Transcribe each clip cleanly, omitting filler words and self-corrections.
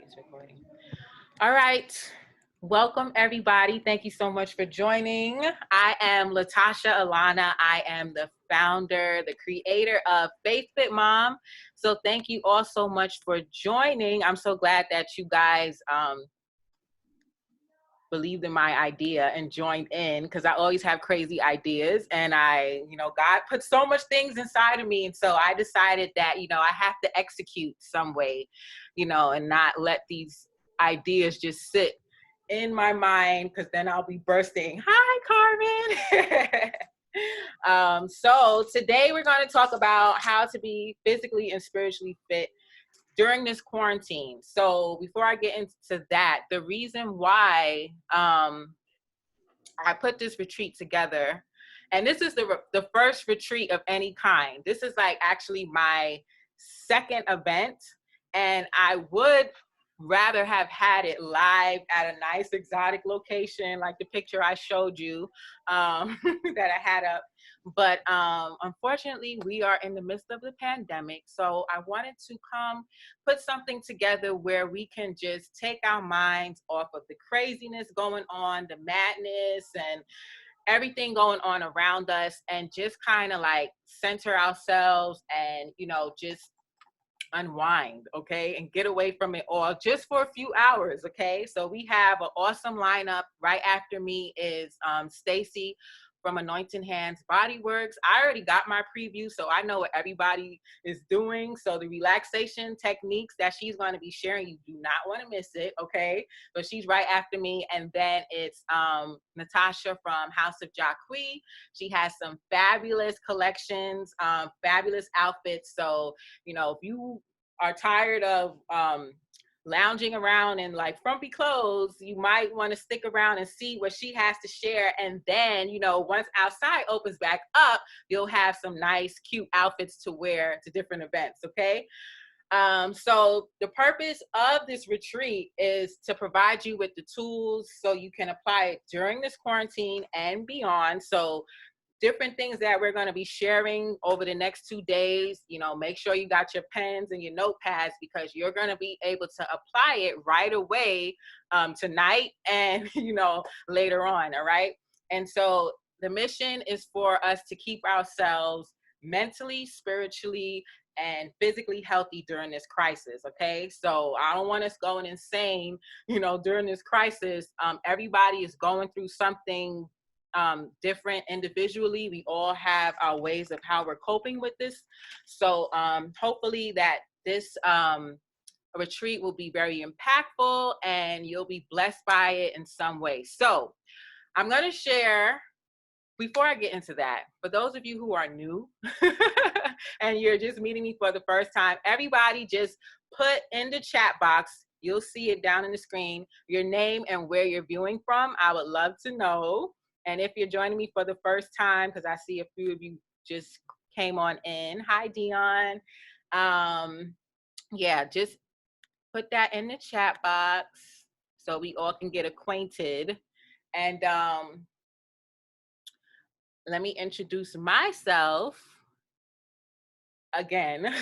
It's recording. All right. Welcome, everybody. Thank you so much for joining. I am Latasha Alana. I am the founder, the creator of Faith Fit Mom. So thank you all so much for joining. I'm so glad that you guys believed in my idea and joined in, because I always have crazy ideas, and God put so much things inside of me. And so I decided that, I have to execute some way, and not let these ideas just sit in my mind, because then I'll be bursting. Hi, Carmen. So today we're going to talk about how to be physically and spiritually fit during this quarantine. So before I get into that, the reason why I put this retreat together, and this is the first retreat of any kind. This is like actually my second event, and I would rather have had it live at a nice exotic location like the picture I showed you that I had up. But unfortunately, we are in the midst of the pandemic. So I wanted to come put something together where we can just take our minds off of the craziness going on, the madness, and everything going on around us, and just kind of like center ourselves and, just unwind, okay, and get away from it all just for a few hours, okay? So we have an awesome lineup. Right after me is Stacy from Anointing Hands Body Works. I already got my preview, so I know what everybody is doing. So the relaxation techniques that she's going to be sharing, you do not want to miss it, okay? So she's right after me. And then it's Natasha from House of Jacques. She has some fabulous collections, fabulous outfits. So, if you are tired of lounging around in like frumpy clothes, you might want to stick around and see what she has to share. And then, once outside opens back up, you'll have some nice, cute outfits to wear to different events, okay? So the purpose of this retreat is to provide you with the tools so you can apply it during this quarantine and beyond. So different things that we're going to be sharing over the next 2 days. Make sure you got your pens and your notepads, because you're going to be able to apply it right away tonight and, later on. All right. And so the mission is for us to keep ourselves mentally, spiritually, and physically healthy during this crisis. Okay. So I don't want us going insane, during this crisis. Everybody is going through something different individually. We all have our ways of how we're coping with this. So hopefully that this retreat will be very impactful and you'll be blessed by it in some way. So I'm going to share, before I get into that, for those of you who are new and you're just meeting me for the first time, everybody just put in the chat box, you'll see it down in the screen, your name and where you're viewing from. I would love to know. And if you're joining me for the first time, because I see a few of you just came on in. Hi, Dion. Just put that in the chat box so we all can get acquainted. And let me introduce myself again.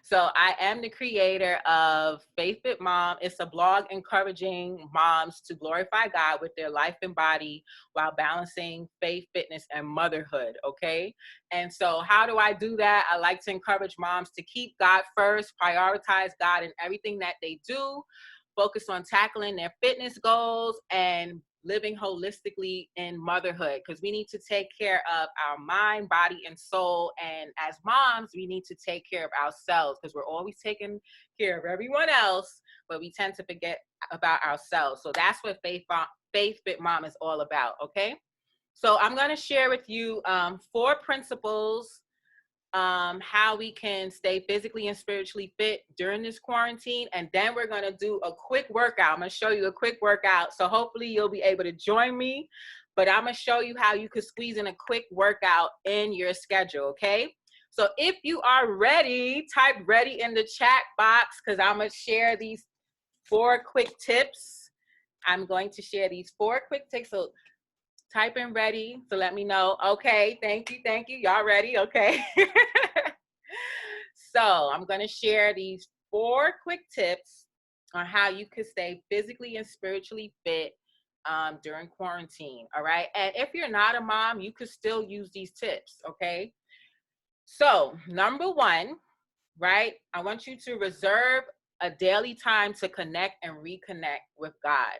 So I am the creator of Faith Fit Mom. It's a blog encouraging moms to glorify God with their life and body while balancing faith, fitness, and motherhood, okay? And so how do I do that? I like to encourage moms to keep God first, prioritize God in everything that they do, focus on tackling their fitness goals, and living holistically in motherhood, because we need to take care of our mind, body, and soul. And as moms, we need to take care of ourselves, because we're always taking care of everyone else, but we tend to forget about ourselves. So that's what Faith Fit Mom is all about, okay? So I'm going to share with you 4 principles how we can stay physically and spiritually fit during this quarantine. And then we're going to do a quick workout. I'm going to show you a quick workout. So hopefully you'll be able to join me, but I'm going to show you how you could squeeze in a quick workout in your schedule. Okay. So if you are ready, type ready in the chat box, because I'm going to share these 4 quick tips. I'm going to share these 4 quick tips. So type in ready to let me know. Okay, thank you. Y'all ready? Okay. So I'm going to share these 4 quick tips on how you could stay physically and spiritually fit during quarantine. All right. And if you're not a mom, you could still use these tips. Okay. So, number one, right? I want you to reserve a daily time to connect and reconnect with God.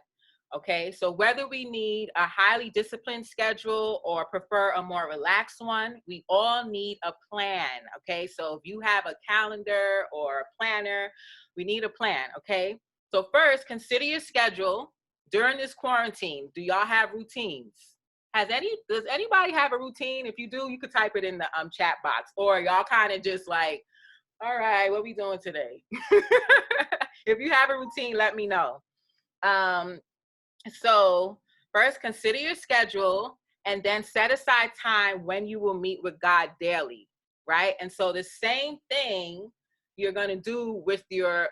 Okay, so whether we need a highly disciplined schedule or prefer a more relaxed one, we all need a plan. Okay, so if you have a calendar or a planner, we need a plan. Okay, so first, consider your schedule during this quarantine. Do y'all have routines? Does anybody have a routine? If you do, you could type it in the chat box, or y'all kind of just like, all right, what we doing today? If you have a routine, let me know. Um, so first, consider your schedule and then set aside time when you will meet with God daily, right? And so the same thing you're going to do with your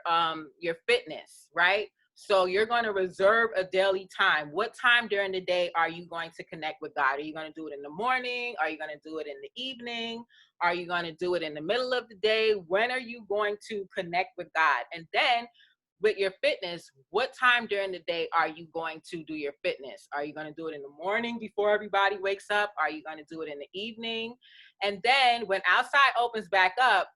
fitness, right? So you're going to reserve a daily time. What time during the day are you going to connect with God? Are you going to do it in the morning? Are you going to do it in the evening? Are you going to do it in the middle of the day? When are you going to connect with God? And then with your fitness, what time during the day are you going to do your fitness? Are you going to do it in the morning before everybody wakes up? Are you going to do it in the evening? And then when outside opens back up,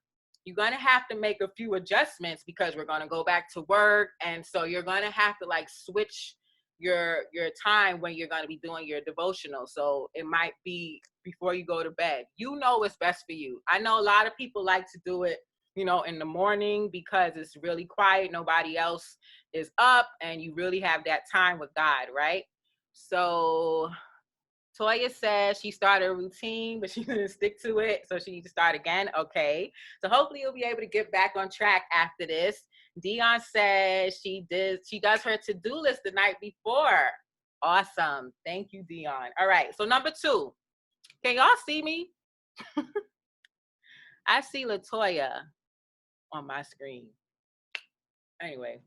you're going to have to make a few adjustments because we're going to go back to work. And so you're going to have to like switch your time when you're going to be doing your devotional. So it might be before you go to bed. You know what's best for you. I know a lot of people like to do it, you know, in the morning because it's really quiet, nobody else is up, and you really have that time with God, right? So Toya says she started a routine, but she didn't stick to it, so she needs to start again. Okay, so hopefully you'll be able to get back on track after this. Dion says she does her to-do list the night before. Awesome, thank you, Dion. All right, so number 2, can y'all see me? I see Latoya on my screen. Anyway,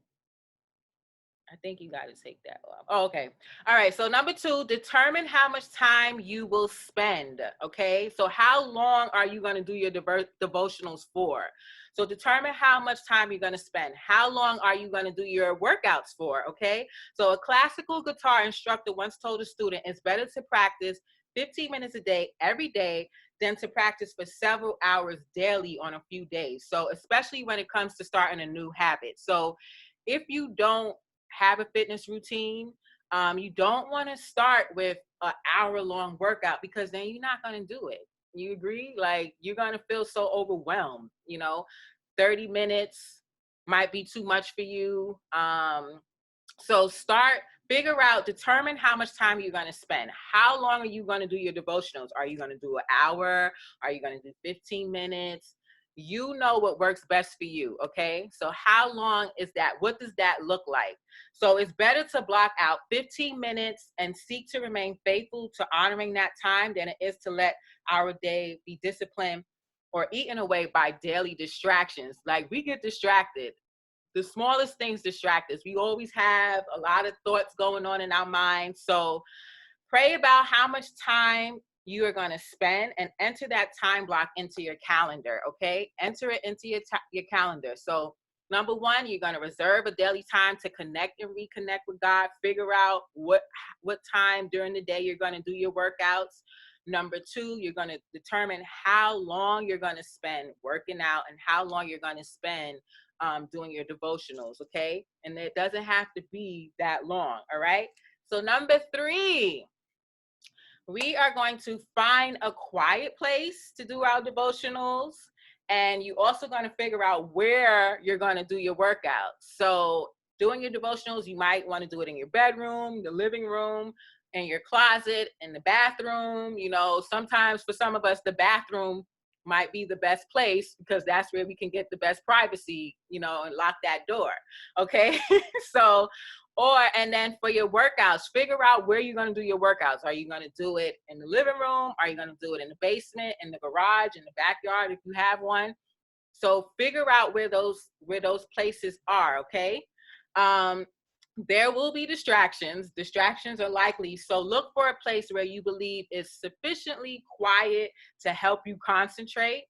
I think you got to take that off. Oh, okay. All right. So number 2, determine how much time you will spend. Okay. So how long are you going to do your devotionals for? So determine how much time you're going to spend. How long are you going to do your workouts for? Okay. So a classical guitar instructor once told a student, it's better to practice 15 minutes a day, every day, than to practice for several hours daily on a few days. So especially when it comes to starting a new habit. So if you don't have a fitness routine, you don't want to start with an hour-long workout because then you're not going to do it. You agree? Like you're going to feel so overwhelmed, you know. 30 minutes might be too much for you. So determine how much time you're going to spend. How long are you going to do your devotionals? Are you going to do an hour? Are you going to do 15 minutes? You know what works best for you, okay? So how long is that? What does that look like? So it's better to block out 15 minutes and seek to remain faithful to honoring that time than it is to let our day be disciplined or eaten away by daily distractions. Like we get distracted. The smallest things distract us. We always have a lot of thoughts going on in our minds. So pray about how much time you are going to spend and enter that time block into your calendar, okay? Enter it into your calendar. So number 1, you're going to reserve a daily time to connect and reconnect with God. Figure out what time during the day you're going to do your workouts. Number 2, you're going to determine how long you're going to spend working out and how long you're going to spend doing your devotionals, okay? And it doesn't have to be that long, all right? So number 3, we are going to find a quiet place to do our devotionals. And you also going to figure out where you're going to do your workouts. So doing your devotionals, you might want to do it in your bedroom, the living room, in your closet, in the bathroom. You know, sometimes for some of us, the bathroom might be the best place because that's where we can get the best privacy, you know, and lock that door. Okay. So, and then for your workouts, figure out where you're going to do your workouts. Are you going to do it in the living room? Are you going to do it in the basement, in the garage, in the backyard if you have one? So figure out where those places are, okay? There will be distractions. Distractions are likely. So look for a place where you believe is sufficiently quiet to help you concentrate,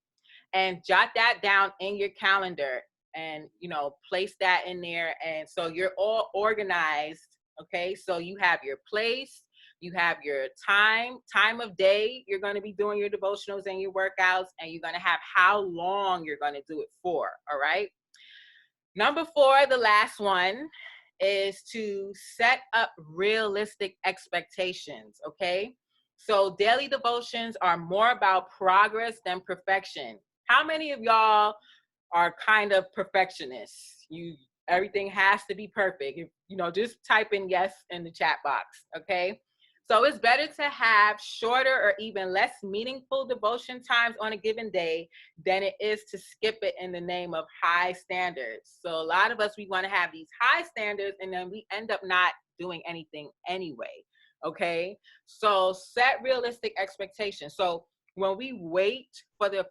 and jot that down in your calendar. and, you know, place that in there. And so you're all organized. Okay. So you have your place, you have your time of day you're going to be doing your devotionals and your workouts, and you're going to have how long you're going to do it for. All right. Number 4, the last one, is to set up realistic expectations. Okay. So daily devotions are more about progress than perfection. How many of y'all are kind of perfectionists? Everything has to be perfect. You know, just type in yes in the chat box. Okay. So it's better to have shorter or even less meaningful devotion times on a given day than it is to skip it in the name of high standards. So a lot of us, we want to have these high standards and then we end up not doing anything anyway. Okay. So set realistic expectations. So when we wait for the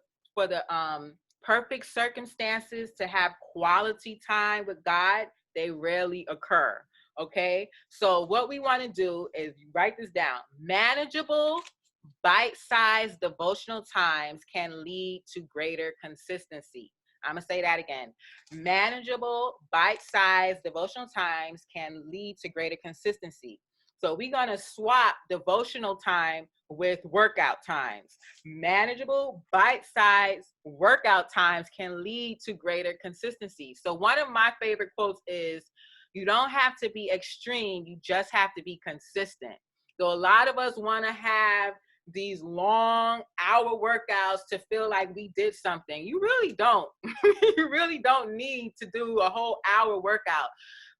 perfect circumstances to have quality time with God, they rarely occur. Okay. So what we want to do is write this down. Manageable, bite-sized devotional times can lead to greater consistency. I'm going to say that again. Manageable, bite-sized devotional times can lead to greater consistency. So we're going to swap devotional time with workout times. Manageable, bite-sized workout times can lead to greater consistency. So one of my favorite quotes is, you don't have to be extreme, you just have to be consistent. So a lot of us want to have these long hour workouts to feel like we did something. You really don't. You really don't need to do a whole hour workout.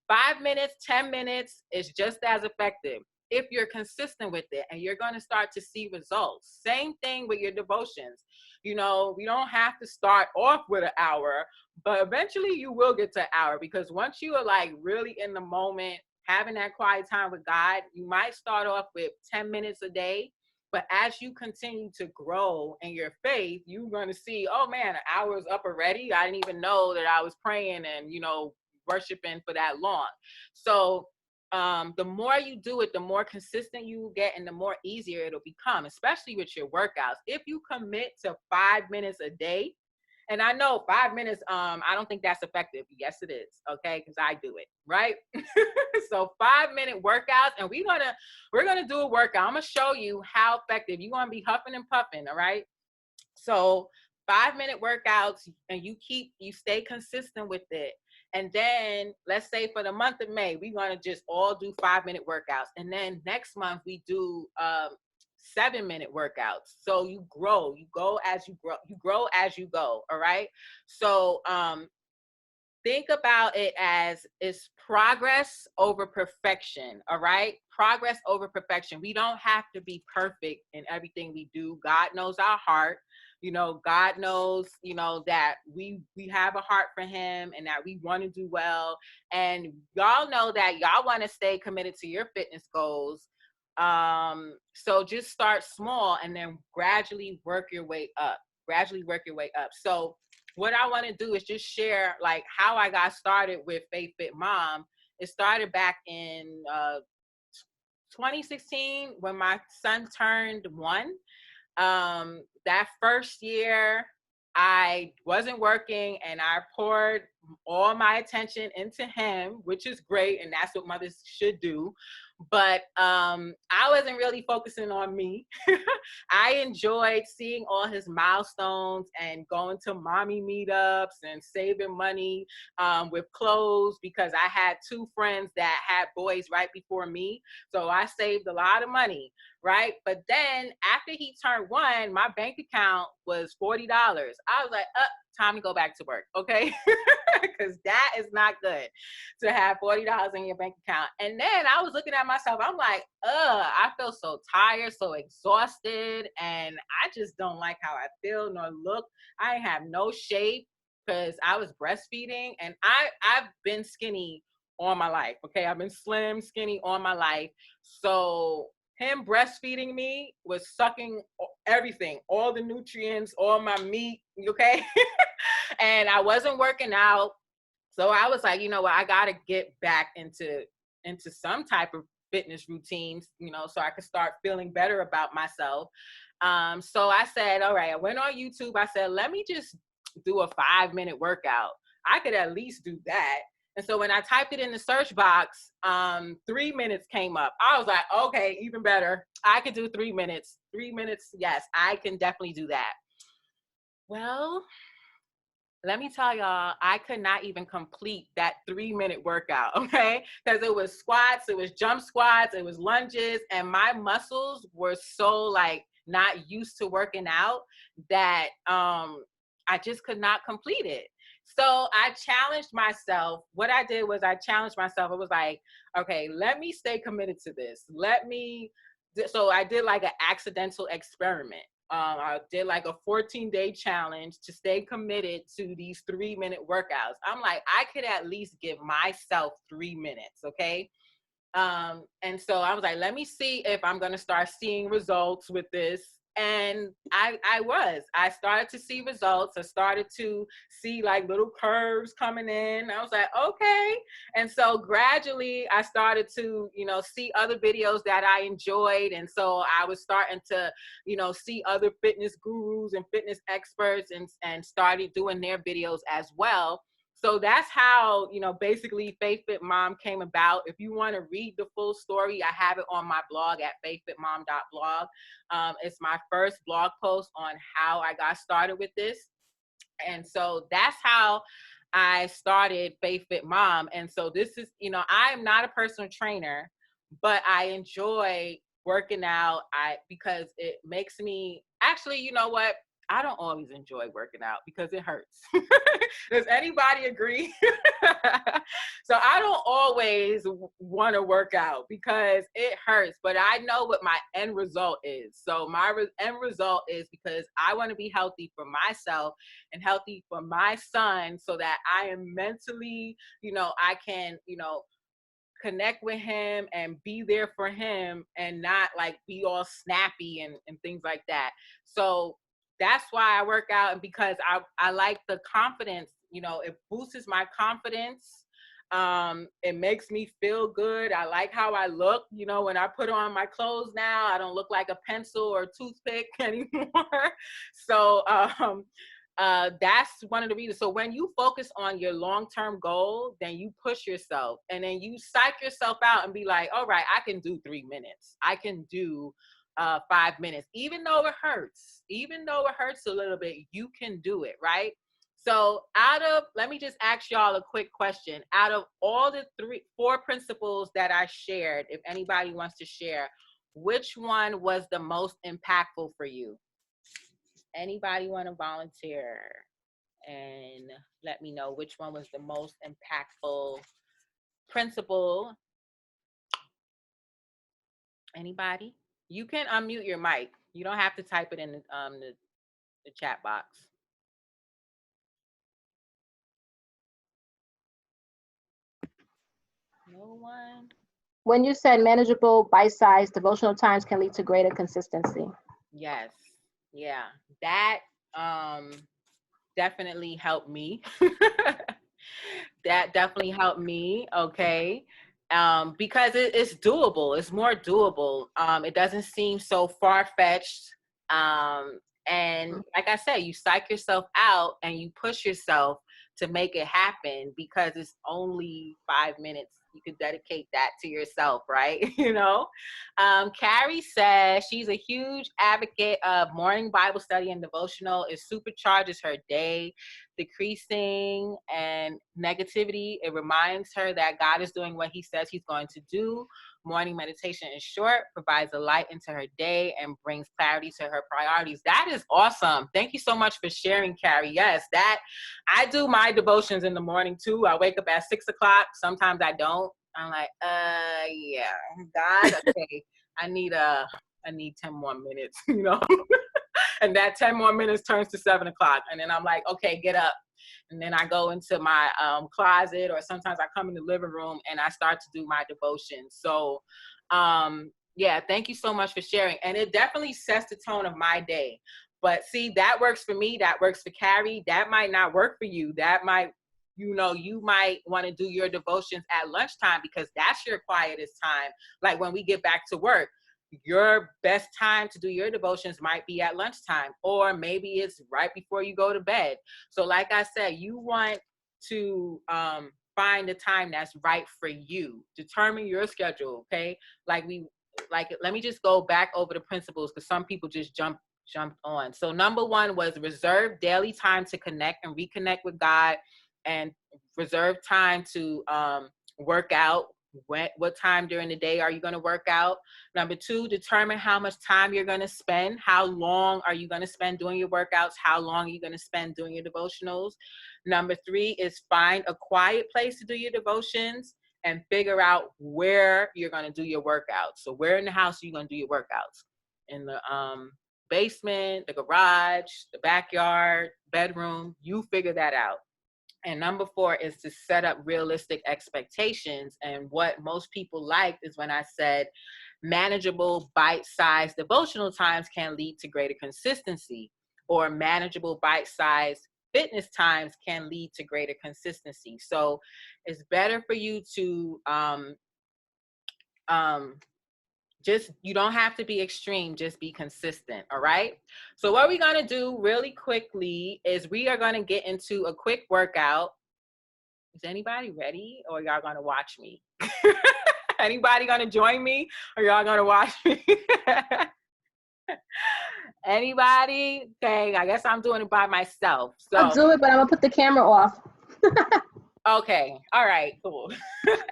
5 minutes, 10 minutes is just as effective if you're consistent with it, and you're going to start to see results. Same thing with your devotions. You know, we don't have to start off with an hour, but eventually you will get to an hour, because once you are like really in the moment, having that quiet time with God, you might start off with 10 minutes a day. But as you continue to grow in your faith, you're going to see, oh man, an hour is up already. I didn't even know that I was praying and, you know, worshiping for that long. So the more you do it, the more consistent you will get and the more easier it'll become, especially with your workouts. If you commit to 5 minutes a day, and I know 5 minutes, I don't think that's effective. Yes, it is. Okay. Cause I do it. Right. So 5-minute workouts, and we're going to do a workout. I'm going to show you how effective. You're going to be huffing and puffing. All right. So 5-minute workouts, and you stay consistent with it. And then let's say for the month of May, we're going to just all do 5-minute workouts. And then next month we do 7-minute workouts. So you grow, you go as you grow, you grow as you go. All right. So think about it as it's progress over perfection. All right. Progress over perfection. We don't have to be perfect in everything we do. God knows our heart. You know, God knows, you know, that we have a heart for him and that we want to do well. And y'all know that y'all want to stay committed to your fitness goals. So just start small and then gradually work your way up. So what I want to do is just share like how I got started with Faith Fit Mom. It started back in 2016 when my son turned 1. That first year I wasn't working and I poured all my attention into him, which is great. And that's what mothers should do. But I wasn't really focusing on me. I enjoyed seeing all his milestones and going to mommy meetups and saving money with clothes, because I had 2 friends that had boys right before me. So I saved a lot of money, right? But then after he turned 1, my bank account was $40. I was like, time to go back to work, okay? Because that is not good to have $40 in your bank account. And then I was looking at myself, I'm like, I feel so tired, so exhausted, and I just don't like how I feel nor look. I have no shape because I was breastfeeding, and I've been skinny all my life, okay? I've been slim, skinny all my life. So him breastfeeding me was sucking everything, all the nutrients, all my meat, okay? And I wasn't working out. So I was like, you know what, I got to get back into some type of fitness routines, you know, so I could start feeling better about myself. So I said, all right, I went on YouTube. I said, let me just do a 5-minute workout. I could at least do that. And so when I typed it in the search box, 3 minutes came up. I was like, okay, even better. I could do 3 minutes. 3 minutes, yes, I can definitely do that. Well, let me tell y'all, I could not even complete that 3 minute workout, okay? Because it was squats, it was jump squats, it was lunges, and my muscles were so like not used to working out that I just could not complete it. So I challenged myself. What I did was I challenged myself. It was like, okay, let me stay committed to this. So I did like an accidental experiment. I did like a 14-day challenge to stay committed to these 3 minute workouts. I'm like, I could at least give myself 3 minutes, okay? And so I was like, let me see if I'm going to start seeing results with this. And I started to see results. I started to see like little curves coming in. I was like, okay. And so gradually I started to, see other videos that I enjoyed. And so I was starting to, see other fitness gurus and fitness experts and started doing their videos as well. So that's how, basically Faith Fit Mom came about. If you want to read the full story, I have it on my blog at faithfitmom.blog. It's my first blog post on how I got started with this. And so that's how I started Faith Fit Mom. And so this is, I am not a personal trainer, but I enjoy working out because it makes me, actually, you know what? I don't always enjoy working out because it hurts. Does anybody agree? So I don't always want to work out because it hurts, but I know what my end result is. So my end result is because I want to be healthy for myself and healthy for my son so that I am mentally, I can, connect with him and be there for him and not like be all snappy and things like that. So that's why I work out, and because I like the confidence, it boosts my confidence. It makes me feel good. I like how I look, when I put on my clothes now, I don't look like a pencil or a toothpick anymore. So that's one of the reasons. So when you focus on your long-term goal, then you push yourself and then you psych yourself out and be like, all right, I can do 3 minutes. I can do 5 minutes, even though it hurts a little bit, you can do it, right? So let me just ask y'all a quick question. Out of all the 4 principles that I shared, if anybody wants to share, which one was the most impactful for you? Anybody want to volunteer and let me know which one was the most impactful principle? Anybody? You can unmute your mic. You don't have to type it in the chat box. No one? When you said manageable, bite-sized devotional times can lead to greater consistency. Yes. Yeah. That definitely helped me. That definitely helped me. Okay. Because it's doable. It's more doable. It doesn't seem so far-fetched. And like I said, you psych yourself out and you push yourself to make it happen because it's only 5 minutes. You could dedicate that to yourself, right? Carrie says she's a huge advocate of morning Bible study and devotional. It supercharges her day, decreasing and negativity. It reminds her that God is doing what he says he's going to do. Morning meditation is short, provides a light into her day, and brings clarity to her priorities. That is awesome. Thank you so much for sharing, Carrie. Yes, that I do my devotions in the morning too. I wake up at 6 o'clock. Sometimes I don't. I'm like, yeah, God, okay. I need 10 more minutes, and that 10 more minutes turns to 7 o'clock. And then I'm like, okay, get up. And then I go into my closet, or sometimes I come in the living room and I start to do my devotion. So yeah, thank you so much for sharing. And it definitely sets the tone of my day. But see, that works for me. That works for Carrie. That might not work for you. That might, you might want to do your devotions at lunchtime because that's your quietest time. Like when we get back to work, your best time to do your devotions might be at lunchtime, or maybe it's right before you go to bed. So like I said, you want to find the time that's right for you. Determine your schedule, okay? Let me just go back over the principles because some people just jumped on. So number one was reserve daily time to connect and reconnect with God, and reserve time to work out. What time during the day are you going to work out? Number two, determine how much time you're going to spend. How long are you going to spend doing your workouts? How long are you going to spend doing your devotionals? Number three is find a quiet place to do your devotions and figure out where you're going to do your workouts. So where in the house are you going to do your workouts? In the basement, the garage, the backyard, bedroom, you figure that out. And number four is to set up realistic expectations. And what most people liked is when I said manageable bite-sized devotional times can lead to greater consistency, or manageable bite-sized fitness times can lead to greater consistency. So it's better for you to just, you don't have to be extreme, just be consistent. All right. So what we're going to do really quickly is we are going to get into a quick workout. Is anybody ready, or y'all going to watch me? Anybody going to join me, or y'all going to watch me? Anybody? Okay, I guess I'm doing it by myself. So I'll do it, but I'm gonna put the camera off. okay. All right, cool.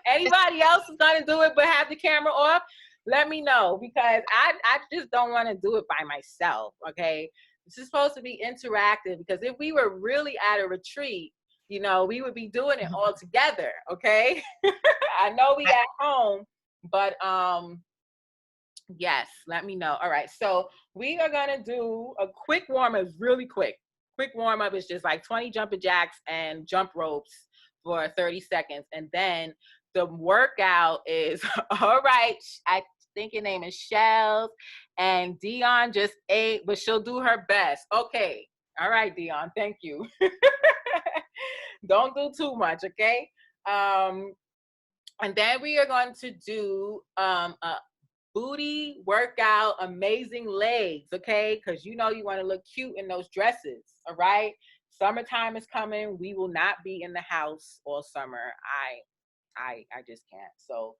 Anybody else is going to do it but have the camera off? Let me know, because I just don't want to do it by myself, okay? This is supposed to be interactive, because if we were really at a retreat, you know, we would be doing it all together, okay? I know we at home, but yes, let me know. All right, so we are going to do a quick warm-up, really quick. Quick warm-up is just like 20 jumping jacks and jump ropes for 30 seconds. And then the workout is, all right, I think your name is Shells, and Dion just ate, but she'll do her best. Okay. All right, Dion, thank you. Don't do too much, okay? And then we are going to do a booty workout, amazing legs, okay? Because you know you want to look cute in those dresses, all right? Summertime is coming. We will not be in the house all summer. I just can't. So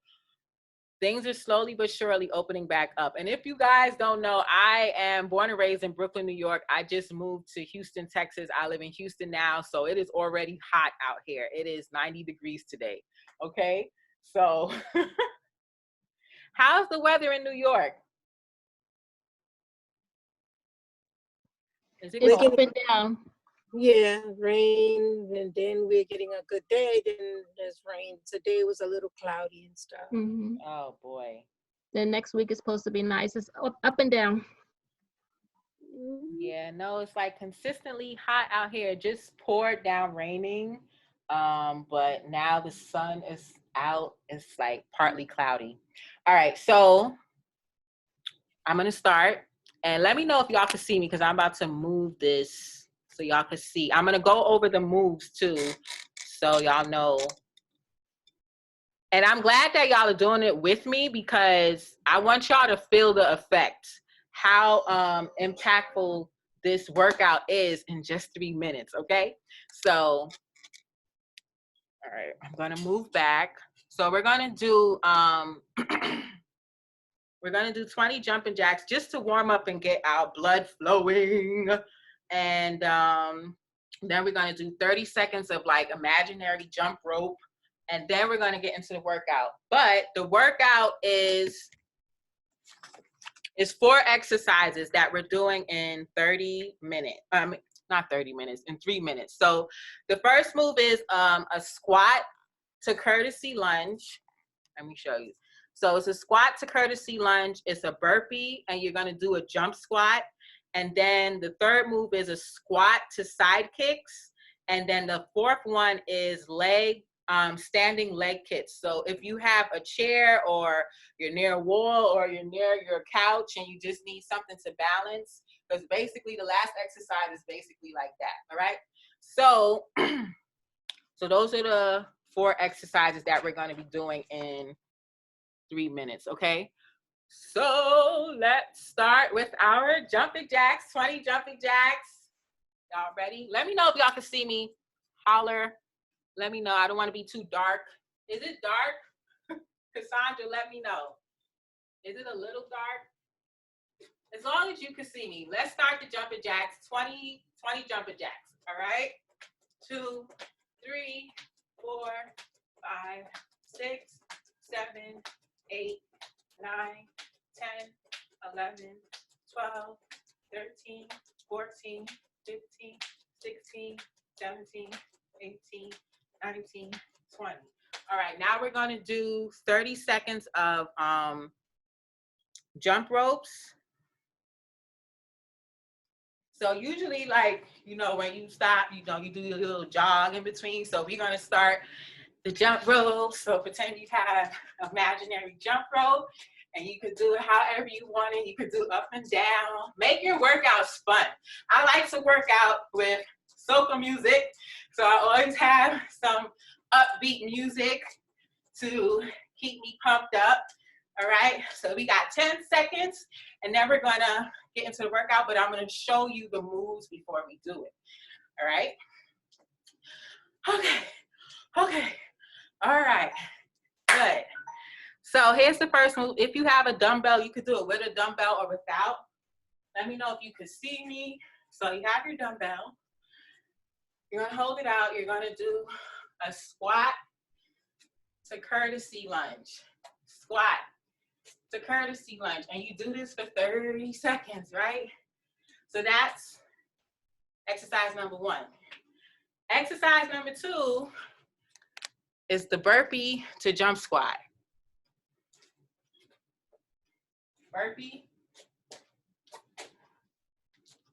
things are slowly but surely opening back up. And if you guys don't know, I am born and raised in Brooklyn, New York. I just moved to Houston, Texas. I live in Houston now, so it is already hot out here. It is 90 degrees today, okay? So how's the weather in New York? Is it It's cold? up and down. Yeah, rain, and then we're getting a good day, then there's rain. Today was a little cloudy and stuff. Mm-hmm. Oh boy. Then next week is supposed to be nice. It's up and down. Yeah, no, it's like consistently hot out here. It just poured down raining. But now the sun is out. It's like partly cloudy. All right, so I'm gonna start, and let me know if y'all can see me, because I'm about to move this so y'all can see. I'm gonna go over the moves too, so y'all know. And I'm glad that y'all are doing it with me, because I want y'all to feel the effect, how impactful this workout is in just 3 minutes, okay? So, all right, I'm gonna move back. So we're gonna do we're gonna do 20 jumping jacks just to warm up and get our blood flowing. And then we're gonna do 30 seconds of like imaginary jump rope. And then we're going to get into the workout. But the workout is 4 exercises that we're doing in 30 minutes. Not 30 minutes, in 3 minutes. So the first move is a squat to courtesy lunge. Let me show you. So it's a squat to courtesy lunge. It's a burpee, and you're going to do a jump squat. And then the third move is a squat to side kicks. And then the fourth one is standing leg kicks. So if you have a chair, or you're near a wall, or you're near your couch and you just need something to balance, because basically the last exercise is basically like that. All right. So, so those are the 4 exercises that we're going to be doing in 3 minutes. Okay. So let's start with our jumping jacks, 20 jumping jacks. Y'all ready? Let me know if y'all can see me. Holler. Let me know. I don't want to be too dark. Is it dark? Cassandra, let me know. Is it a little dark? As long as you can see me. Let's start the jumping jacks. 20 jumping jacks. All right? 2, 3, 4, 5, 6, 7, 8, 9, 10, 11, 12, 13, 14, 15, 16, 17, 18, 19, 20. All right, now we're going to do 30 seconds of jump ropes. So usually, like, you know, when you stop, you know, you do your little jog in between. So we're going to start the jump rope. So pretend you have an imaginary jump rope, and you could do it however you want it. You could do up and down. Make your workouts fun. I like to work out with soca music. So I always have some upbeat music to keep me pumped up. All right, so we got 10 seconds, and then we're gonna get into the workout, but I'm gonna show you the moves before we do it. All right? Okay, all right, good. So here's the first move. If you have a dumbbell, you could do it with a dumbbell or without. Let me know if you can see me. So you have your dumbbell. You're gonna hold it out. You're gonna do a squat to courtesy lunge. Squat to courtesy lunge, and you do this for 30 seconds, right? So that's exercise number 1. Exercise number 2 is the burpee to jump squat. Burpee,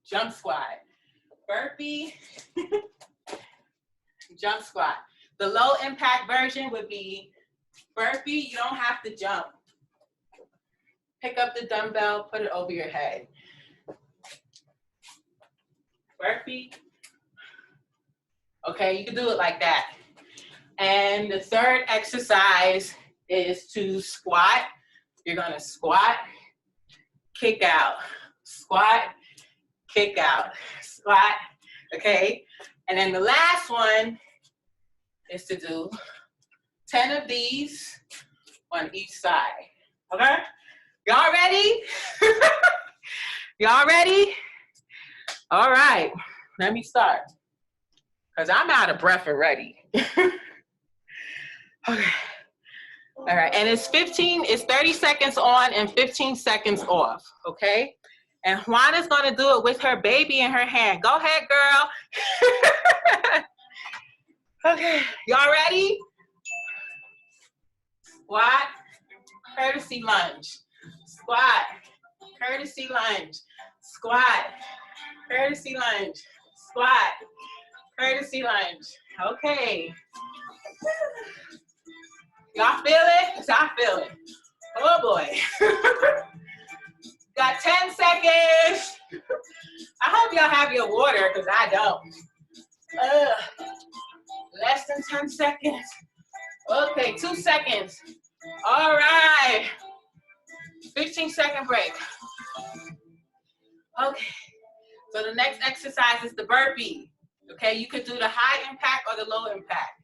jump squat. Burpee, jump squat. The low impact version would be burpee, you don't have to jump. Pick up the dumbbell, put it over your head. Burpee. Okay, you can do it like that. And the third exercise is to squat. You're gonna squat, kick out, squat, kick out, squat, okay? And then the last one is to do 10 of these on each side, okay? Y'all ready? Y'all ready? All right, let me start, because I'm out of breath already. Okay. All right, and it's 30 seconds on and 15 seconds off, okay? And Juana's gonna do it with her baby in her hand. Go ahead, girl. Okay, y'all ready? Squat, courtesy lunge. Squat, courtesy lunge. Squat, courtesy lunge. Squat, courtesy lunge. Okay. Y'all feel it? Y'all feel it? Oh boy. Got 10 seconds. I hope y'all have your water, because I don't. Less than 10 seconds. Okay, 2 seconds. All right. 15-second break. Okay. So the next exercise is the burpee. Okay, you could do the high impact or the low impact.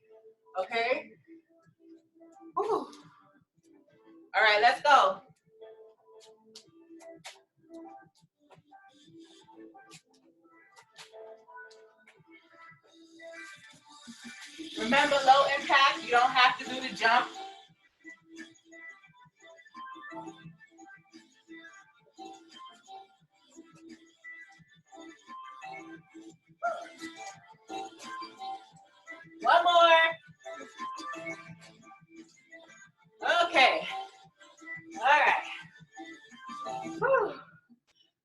Okay. Whew. All right, let's go. Remember, low impact, you don't have to do the jump. One more. Okay. All right. Whew.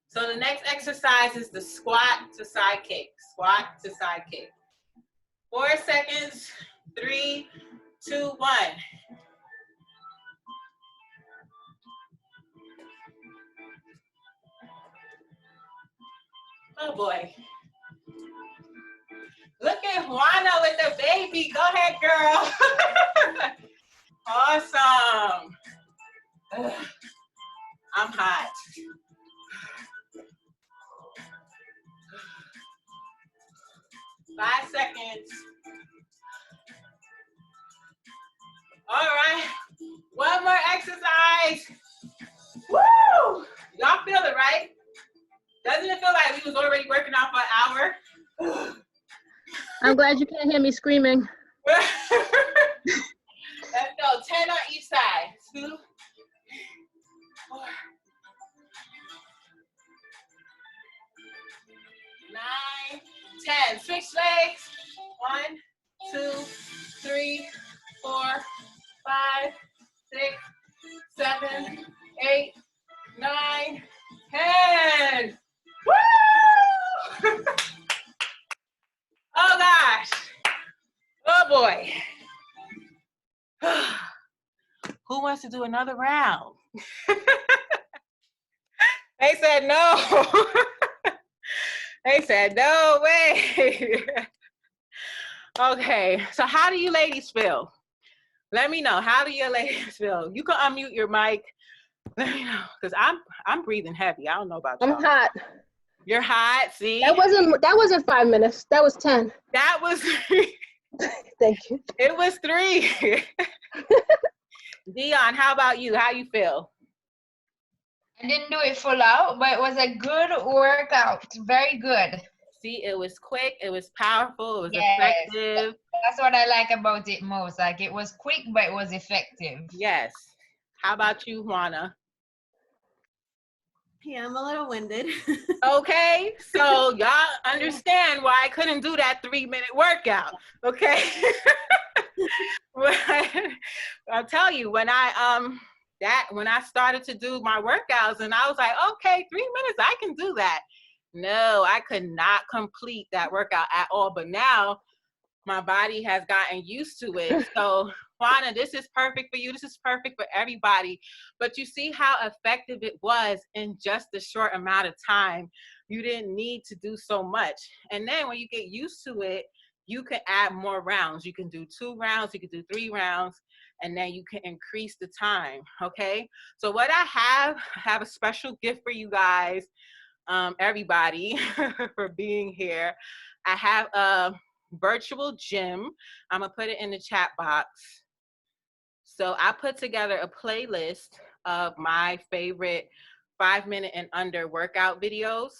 So the next exercise is the squat to side kick. Squat to side kick. 4 seconds. 3, 2, 1. Oh boy. Look at Juana with the baby. Go ahead, girl. Awesome. Ugh. I'm hot. 5 seconds. guys. Woo! Y'all feel it, right? Doesn't it feel like we was already working out for an hour? I'm glad you can't hear me screaming. Let's go. 10 on each side. 2, 4, 9, 10. Switch legs. 1, 2, 3, 4, 5, 6, 7, 8, 9, 10. Woo! Oh gosh. Oh boy. Who wants to do another round? They said no. They said no way. Okay, so how do you ladies feel? Let me know. How do you ladies feel? You can unmute your mic. Let me know, because I'm breathing heavy. I don't know about y'all. I'm hot. You're hot. See? That wasn't 5 minutes. That was 10. That was Thank you. it was 3. Dion, how about you? How you feel? I didn't do it full out, but it was a good workout. Very good. See, it was quick, it was powerful, it was Yes. effective. That's what I like about it most. Like, it was quick, but it was effective. Yes. How about you, Juana? Yeah, I'm a little winded. Okay, so y'all understand why I couldn't do that 3-minute workout, okay? I'll tell you, when I started to do my workouts and I was like, okay, 3 minutes, I can do that. No, I could not complete that workout at all. But now my body has gotten used to it. So Juana, this is perfect for you. This is perfect for everybody. But you see how effective it was in just a short amount of time. You didn't need to do so much. And then when you get used to it, you can add more rounds. You can do 2 rounds, you can do 3 rounds, and then you can increase the time, okay? So what I have a special gift for you guys, everybody, for being here. I have a virtual gym. I'm gonna put it in the chat box. So I put together a playlist of my favorite 5-minute and under workout videos.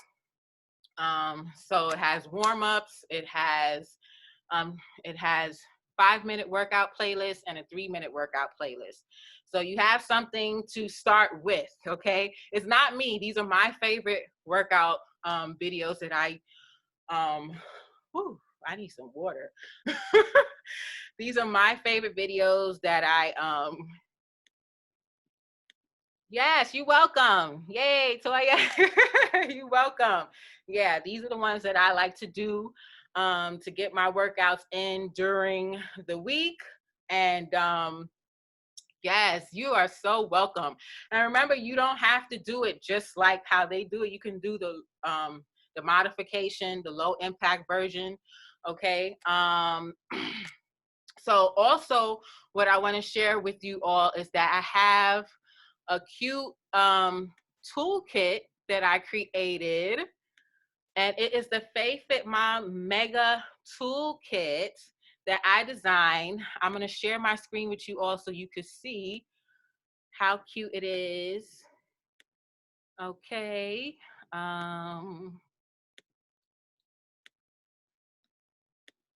So it has warm-ups, it has 5-minute workout playlist and a 3-minute workout playlist. So you have something to start with, okay? It's not me. These are my favorite workout videos that I need some water. These are my favorite videos that yes, you're welcome. Yay, Toya. You're welcome. Yeah, these are the ones that I like to do to get my workouts in during the week. And yes, you are so welcome. And remember, you don't have to do it just like how they do it. You can do the modification, the low impact version. Okay. So also what I want to share with you all is that I have a cute toolkit that I created, and it is the Faith Fit Mom Mega Toolkit that I designed. I'm going to share my screen with you all so you can see how cute it is. Okay.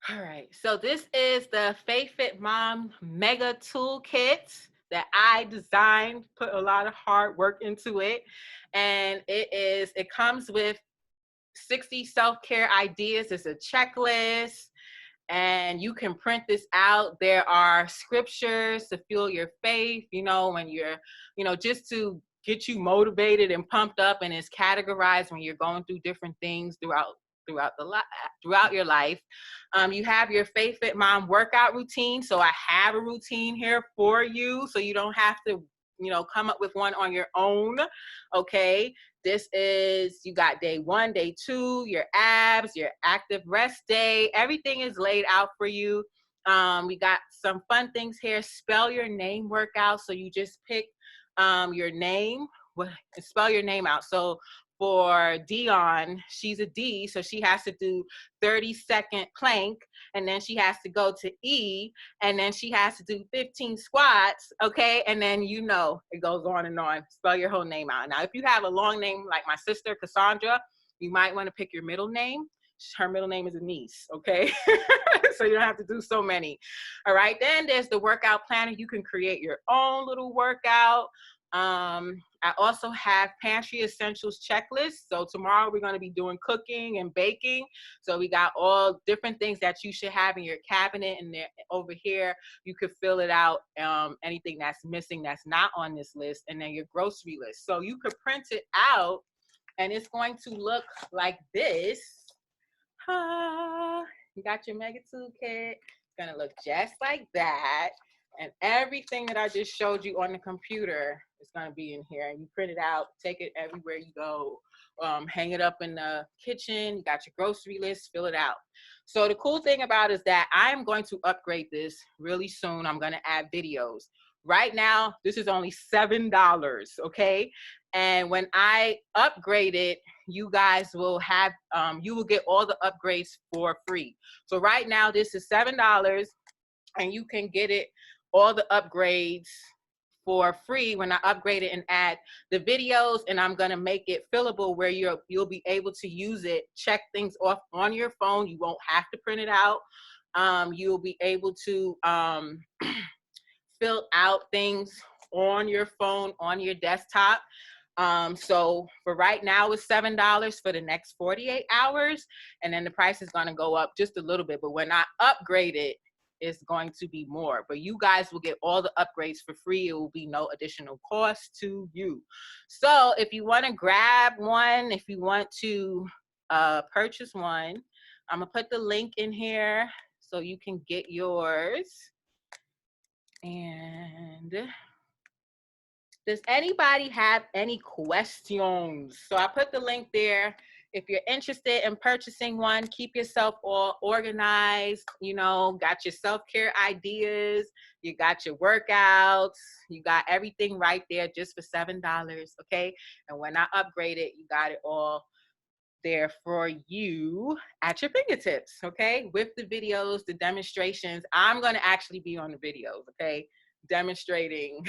All right, so this is the Faith Fit Mom Mega Toolkit that I designed, put a lot of hard work into it. And it comes with 60 self-care ideas. It's a checklist, and you can print this out. There are scriptures to fuel your faith, when you're, just to get you motivated and pumped up, and it's categorized when you're going through different things throughout your life. You have your Faith Fit Mom workout routine. So I have a routine here for you, so you don't have to, come up with one on your own. Okay. This is, you got day 1, day 2, your abs, your active rest day. Everything is laid out for you. We got some fun things here. Spell your name workout. So you just pick your name, spell your name out. So for Dion, she's a D, so she has to do 30-second plank, and then she has to go to E, and then she has to do 15 squats, okay? And then, you know, it goes on and on. Spell your whole name out. Now, if you have a long name like my sister, Cassandra, you might want to pick your middle name. Her middle name is Anise, okay? So you don't have to do so many. All right, then there's the workout planner. You can create your own little workout. I also have pantry essentials checklist. So tomorrow we're going to be doing cooking and baking. So we got all different things that you should have in your cabinet, and there over here you could fill it out, anything that's missing that's not on this list, and then your grocery list. So you could print it out and it's going to look like this. You got your Mega 2 kit. It's gonna look just like that. And everything that I just showed you on the computer is gonna be in here. And you print it out, take it everywhere you go, hang it up in the kitchen. You got your grocery list, fill it out. So the cool thing about it is that I am going to upgrade this really soon. I'm gonna add videos. Right now, this is only $7, okay? And when I upgrade it, you guys will have, you will get all the upgrades for free. So right now, this is $7, and you can get it, all the upgrades for free when I upgrade it and add the videos, and I'm gonna make it fillable where you'll be able to use it, check things off on your phone. You won't have to print it out. You'll be able to fill out things on your phone, on your desktop. So for right now it's $7 for the next 48 hours. And then the price is going to go up just a little bit. But when I upgrade it, it's going to be more. But you guys will get all the upgrades for free. It will be no additional cost to you. So if you want to grab one, if you want to purchase one, I'm going to put the link in here so you can get yours. And does anybody have any questions? So I put the link there. If you're interested in purchasing one, keep yourself all organized, you know, got your self-care ideas, you got your workouts, you got everything right there just for $7, okay? And when I upgrade it, you got it all there for you at your fingertips, okay? With the videos, the demonstrations. I'm gonna actually be on the videos, okay? Demonstrating.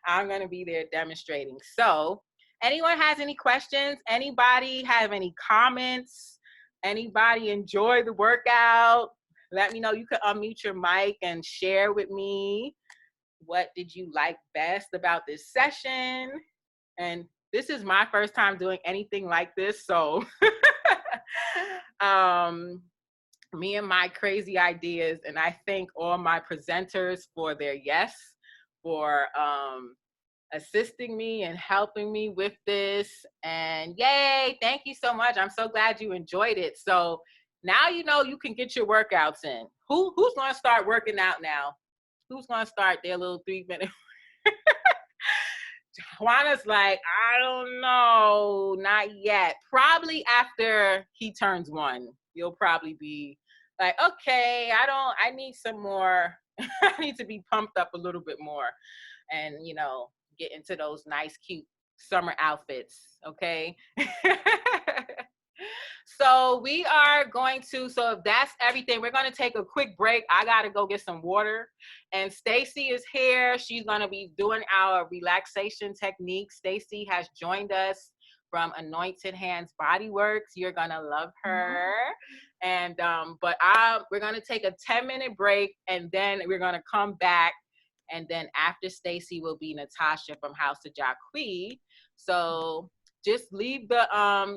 I'm gonna be there demonstrating. So anyone has any questions? Anybody have any comments? Anybody enjoy the workout? Let me know. You can unmute your mic and share with me, what did you like best about this session? And this is my first time doing anything like this, so me and my crazy ideas, and I thank all my presenters for their yes, for assisting me and helping me with this. And yay, thank you so much. I'm so glad you enjoyed it. So now you know you can get your workouts in. Who's gonna start working out now? Who's gonna start their little 3-minute? Juana's like, I don't know, not yet. Probably after he turns 1, you'll probably be like, okay, I need some more. I need to be pumped up a little bit more and, you know, get into those nice, cute summer outfits, okay? So we are going to, so if that's everything, we're going to take a quick break. I got to go get some water. And Stacy is here. She's going to be doing our relaxation technique. Stacy has joined us from Anointed Hands Bodyworks. You're going to love her. And, we're going to take a 10-minute break, and then we're going to come back. And then after Stacy will be Natasha from House of Jacqui. So just leave the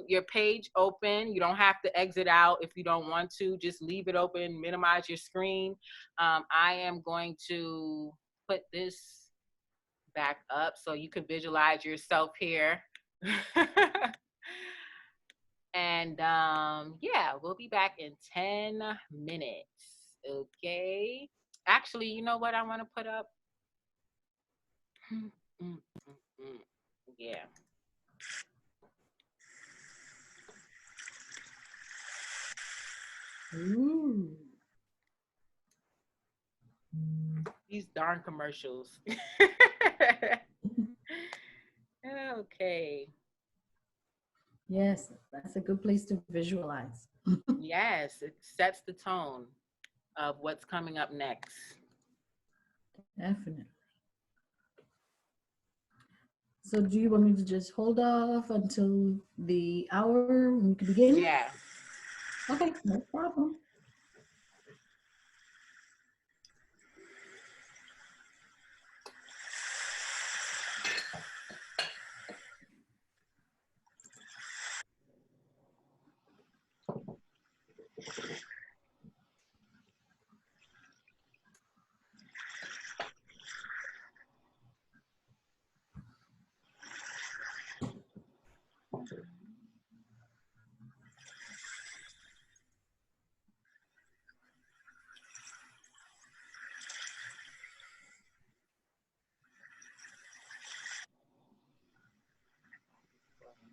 your page open. You don't have to exit out if you don't want to. Just leave it open, minimize your screen. I am going to put this back up so you can visualize yourself here. And yeah, we'll be back in 10 minutes, okay? Actually, you know what I want to put up? Yeah. Ooh. These darn commercials. Okay. Yes, that's a good place to visualize. Yes, it sets the tone of what's coming up next. Definitely. So do you want me to just hold off until the hour we can begin? Yeah. Okay, no problem.